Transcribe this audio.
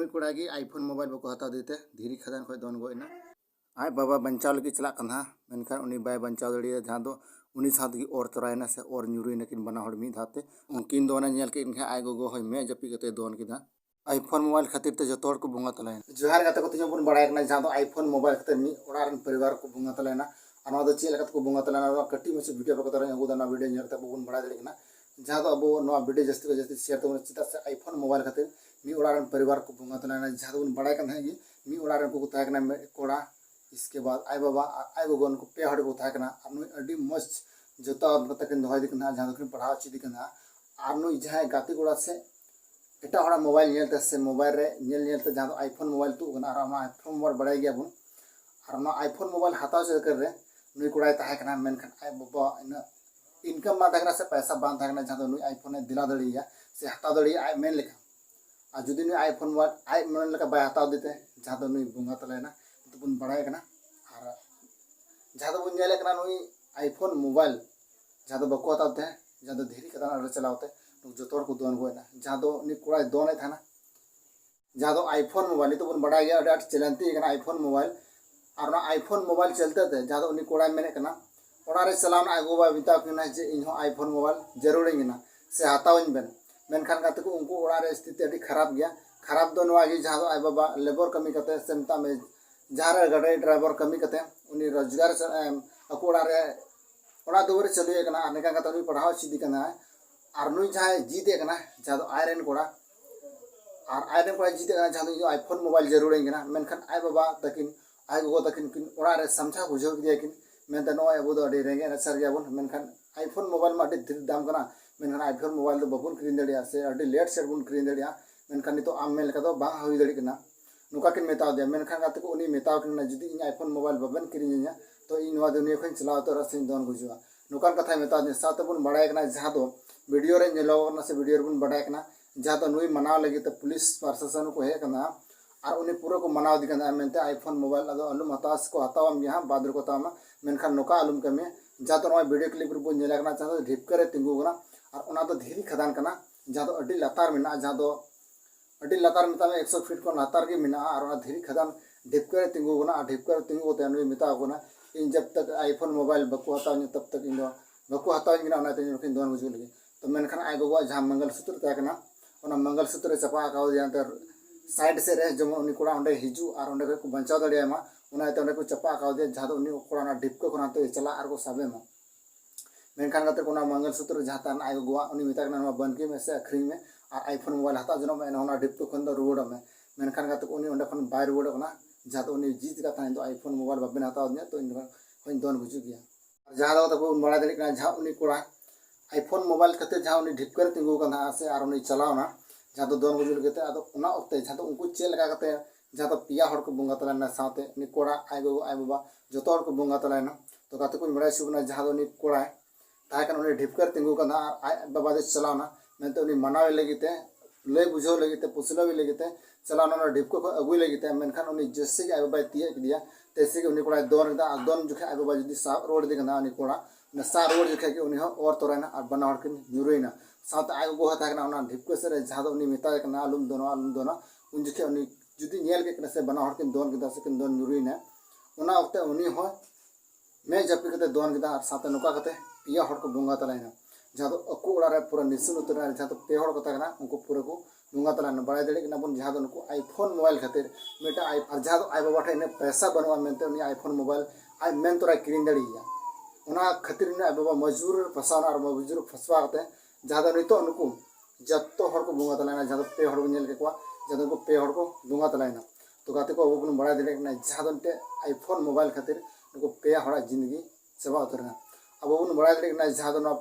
नुई कोड़ा की iPhone mobile बको हता देते धीरी खदान खो दोन गोइना आय बाबा बंचाव लगी चला कन्हा मेनखान उनी बाय बंचाव दड़िया जहां दो उनी साथ की और तरायना से और न्यूरीना किन बना हड़ मी धाते उनकिन दोना नेल के इनखे आय गोगो होय मे जपी कते दोन किदा आईफोन मोबाइल खातिर ते जतोड़ को बुंगा तलाय जोहार गाते को तिजो बन बड़ाय कना जहां दो आईफोन मोबाइल खातिर मी ओड़ारन परिवार को बुंगा तलायना अनवा दो चेल को बुंगा तलायना कट्टी में से वीडियो बको तराय अगो दना वीडियो नेल ते बन बड़ा दड़ी कना जहां दो अब नवा वीडियो जस्ती को जस्ती शेयर तो चिता से आईफोन मोबाइल खातिर मी ओड़ारन परिवार को बुंगा तलायना जहां दो बन बड़ाय कना है मी ओड़ारन को ताय कना कोड़ा इसके बाद आय बाबा आय गोगन को पे हड़ को था कना अनु अडी मस्त जोता तकिन दोहाय दिकना जहां दो पढ़ाव ची दिकना अनु जहां गाती कोड़ा से एटा हड़ा मोबाइल नेलते से मोबाइल रे नेलते जहां दो आईफोन मोबाइल तू कना और आईफोन मोबाइल बड़ाय गया बुन और आईफोन मोबाइल हताव से कर रे नुई कोड़ाय था कना मेनखान आय बाबा इन इनकम मा था से पैसा बांध था जहां दो नुई आईफोन दिला दड़िया से हताव दड़िया आय मेन लेखा आ जुदी नुई आईफोन मोबाइल आय मेन लेका बाय हताव देते जहां दो नुई बुंगा तलेना बन बड़ाय कना और जहां बन नेले कना नुई आईफोन मोबाइल जहां बको हताते जहां धीरी कदा अड़ चलावते जोतोड़ को दोन गोयना जहां नि कोड़ा दोने थाना जहां आईफोन मोबाइल तो बन बड़ाय गया अड़ चलती कना आईफोन मोबाइल और आईफोन मोबाइल चलते थे जहां नि कोड़ा मेने कना ओड़ा रे चलावना आगो बा बिता किना जे इनहो आईफोन मोबाइल जरूरिंगिना से हतावइन बेन मेनखान गाते को उनको ओड़ा रे स्थिति अड़ी खराब गया खराब दो नवा गी जहां आय बाबा लेबर कमी कते सेमता में जहां गाड़ी ड्राइवर कमी कते उनी रोजगार अको ओड़ा दुआर चलुए कना अनेका कता नुई पढ़ाव चिदी कना और नुई जहां जीते कना जहां आयरन कोड़ा और आयरन कोड़ा जीते कना जहां आईफोन मोबाइल जरूर कना मेनखान आय बाबा तकिन आय गो तकिन किन ओड़ा रे समझा बुझाव दिया किन मेनते नो अबो दो अडी रेंगे नसर गया बुन मेनखान आईफोन मोबाइल मा अडी दाम कना मेनखान आईफोन मोबाइल दो बबुन क्रीन दड़िया से अडी लेट सेट बुन क्रीन दड़िया मेनखान नितो आम मेल का दो बा होई दड़ी कना नुका किन मेताव दिया मेनखान गाते को उनी मेताव किन जुदी इन आईफोन मोबाइल बबन किरिnya तो इन नवा दुनिया खन चलाव तो रसिन दोन गुजुआ नुकान कथा मेताव दे साथ बन बड़ाय कना जहां दो वीडियो रे नेलो ना से वीडियो रे बन बड़ाय कना जहां दो नुई मनाव लगी तो पुलिस प्रशासन को हे कना और उनी पूरा को मनाव दि कना मेनते आईफोन मोबाइल अदो अलुम हतास को हतावम यहां बादर को तामा मेनखान नुका अलुम कमे जहां तो नवा वीडियो क्लिप रे बन नेला कना जहां ढिप करे तिंगु कना और उना तो धीरी खदान कना जहां तो अडी लतार मेना जहां दो अडी लतार मिता में 100 फीट को लतार के मिना और धीरी खदान ढिप करे तिंगु कना ढिप करे तिंगु होते नुई मिता कोना इन जब तक आईफोन मोबाइल बको हताव तब तक इन बको हताव गिना ओना ते नुकिन दोन बुझु लगे तो मेनखान आय गोगो जहां मंगलसूत्र ता कना ओना मंगलसूत्र चपा काव जानते साइड से रे जमो उनी कोड़ा ओंडे हिजु और ओंडे को बंचाव दड़िया मा ओना ते ओंडे को चपा काव दे जहां उनी कोड़ा ना ढिप को कोना ते चला और को साबे मा मेनखान गाते कोना मंगलसूत्र जहां तान आय गोगो उनी मिता कना बन के में से अखरिंग में और आईफोन मोबाइल हता जनो में ओना ढिप को खन दो रुवड़ में मेनखान गाते को उनी ओंडे खन बाय रुवड़ कना जहां उनी जीत का था तो आईफोन मोबाइल बबन हताव ने तो इन कोइन दोन बुझु गया जहां दो तको बड़ा दड़ी कना जहां उनी कोड़ा आईफोन मोबाइल खाते जहां उनी ढिप कर तिंगु कना से और उनी चलावना जहां तो दोन बुझु लगते आदो उना ओक्ते जहां तो उनको चेल लगा करते जहां तो पिया हड़ को बुंगा तलाना साथे उनी कोड़ा आय गो आय बाबा जतो हड़ को बुंगा तलाना तो गाते को बड़ा सुबना जहां उनी कोड़ा ताय कन उनी ढिप कर तिंगु कना आय बाबा दे चलावना मेनते उनी मनावे लगीते ले बुझो लगीते पुसलो भी लगीते चलावना ढिप को अगुई लगीते मेनखान उनी जैसे आय बाबा तिया किदिया तैसे कि उनी कोड़ा दोन दा दोन जुखे आय बाबा जदी सा रोड दे कना उनी कोड़ा न सा रोड जुखे कि उनी हो और तोराना और बना हड़ किन न्यूरेना साथ आय गो हता कना उना ढिप को से जहां उनी मिता कना अलुम दोना उन जुखे उनी जुदी नेल के कना से बना हड़ किन दोन किदा से किन दोन न्यूरेना उना वक्त उनी हो मैं जपी कते दोन किदा साथ नुका कते पिया हड़ को बुंगा तलाइना जहां अको ओड़ा रे पूरा निसुन उतर जहां पे हड़ कता कना उनको पूरा को बुंगा तलाना बड़ाय दड़े कना बन जहां उनको आईफोन मोबाइल खातिर मेटा आई जहां आय बाबा ठे पैसा बनवा मेनते उनी आईफोन मोबाइल आय मेन तोरा किरिन दड़िया उना खातिर ने आय बाबा मजबूर फसाना और मजबूर फसवा कते जहां नितो उनको जत्तो हड़ को बुंगा तलाना जहां पे हड़ नेल के को जहां को पे हड़ को बुंगा तलाना तो गाते को अब बड़ाय दड़े कना जहां ते आईफोन मोबाइल खातिर उनको पे हड़ा जिंदगी चबा उतरना अब बन बड़ाय दड़े कना जहां